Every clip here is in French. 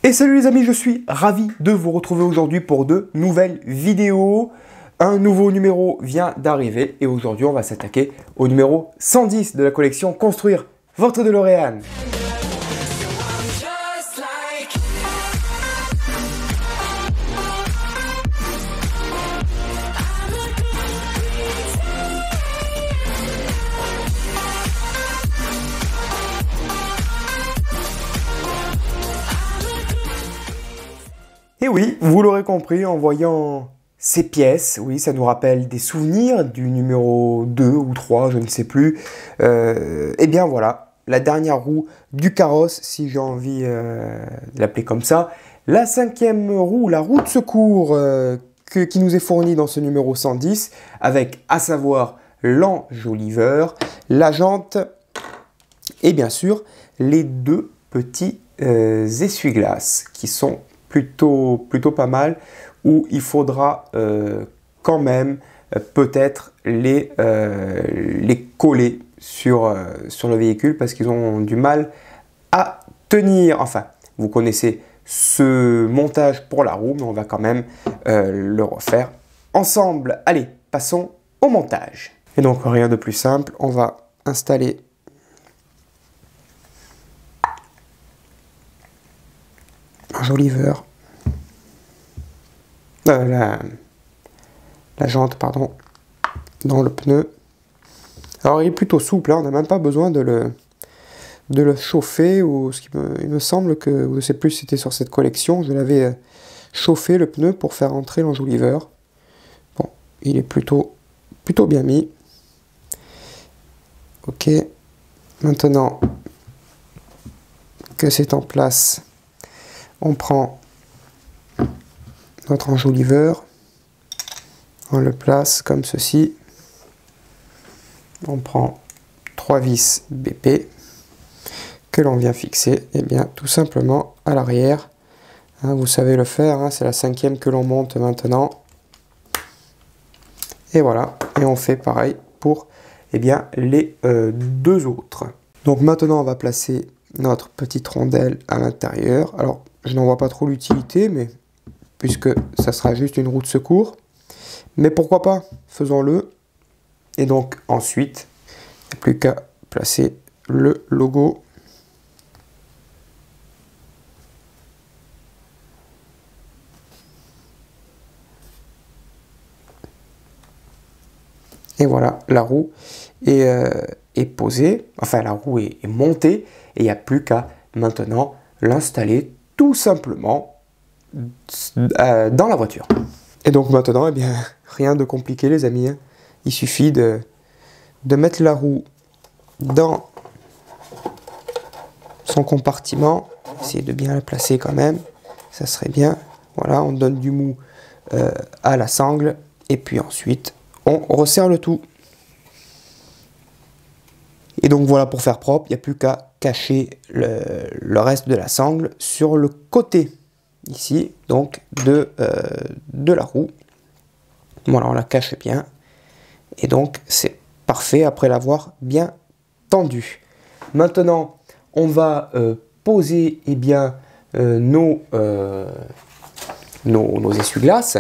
Et salut les amis, je suis ravi de vous retrouver aujourd'hui pour de nouvelles vidéos. Un nouveau numéro vient d'arriver et aujourd'hui on va s'attaquer au numéro 110 de la collection Construire votre DeLorean. Et oui, vous l'aurez compris, en voyant ces pièces, oui, ça nous rappelle des souvenirs du numéro 2 ou 3, je ne sais plus. Et bien voilà, la dernière roue du carrosse, si j'ai envie de l'appeler comme ça. La cinquième roue, la roue de secours qui nous est fournie dans ce numéro 110, avec à savoir l'enjoliveur, la jante et bien sûr les deux petits essuie-glaces qui sont plutôt pas mal, où il faudra quand même peut-être les coller sur le véhicule parce qu'ils ont du mal à tenir. Enfin, vous connaissez ce montage pour la roue, mais on va quand même le refaire ensemble. Allez, passons au montage. Et donc, rien de plus simple, on va installer l'enjoliveur, la jante, pardon, dans le pneu. Alors il est plutôt souple, hein, on n'a même pas besoin de le chauffer, ou il me semble que, je ne sais plus si c'était sur cette collection, je l'avais chauffé le pneu pour faire entrer l'enjoliveur. Bon, il est plutôt bien mis. Ok, maintenant que c'est en place, on prend notre enjoliveur, on le place comme ceci, on prend 3 vis BP que l'on vient fixer, et bien tout simplement à l'arrière, hein, vous savez le faire, hein, c'est la cinquième que l'on monte maintenant, et voilà, et on fait pareil pour bien les deux autres. Donc maintenant on va placer notre petite rondelle à l'intérieur. Alors je n'en vois pas trop l'utilité, mais puisque ça sera juste une roue de secours, mais pourquoi pas, faisons-le. Et donc ensuite, il n'y a plus qu'à placer le logo. Et voilà, la roue est posée, enfin la roue est montée, et il n'y a plus qu'à maintenant l'installer tout simplement dans la voiture. Et donc maintenant, eh bien, rien de compliqué les amis, hein. Il suffit de mettre la roue dans son compartiment, essayer de bien la placer quand même, ça serait bien. Voilà, on donne du mou à la sangle, et puis ensuite on resserre le tout. Et donc voilà, pour faire propre, il n'y a plus qu'à cacher le reste de la sangle sur le côté ici, donc de la roue. Voilà, on la cache bien, et donc c'est parfait après l'avoir bien tendu. Maintenant on va poser bien nos essuie-glaces,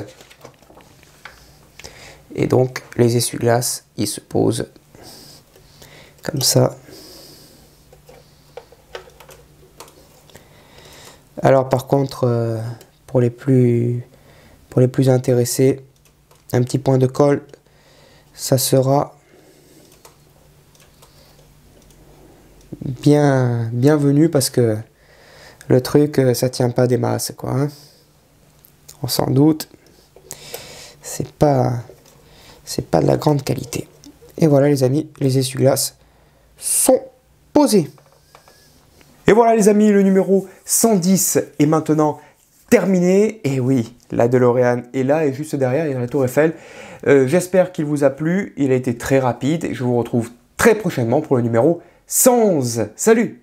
et donc les essuie-glaces ils se posent comme ça. Alors par contre, pour les plus intéressés, un petit point de colle, ça sera bienvenu, parce que le truc, ça tient pas des masses, quoi, hein. On s'en doute, c'est pas de la grande qualité. Et voilà les amis, les essuie-glaces sont posés. Et voilà les amis, le numéro 110 est maintenant terminé. Et oui, la DeLorean est là, et juste derrière il y a la tour Eiffel. J'espère qu'il vous a plu, il a été très rapide. Je vous retrouve très prochainement pour le numéro 111. Salut!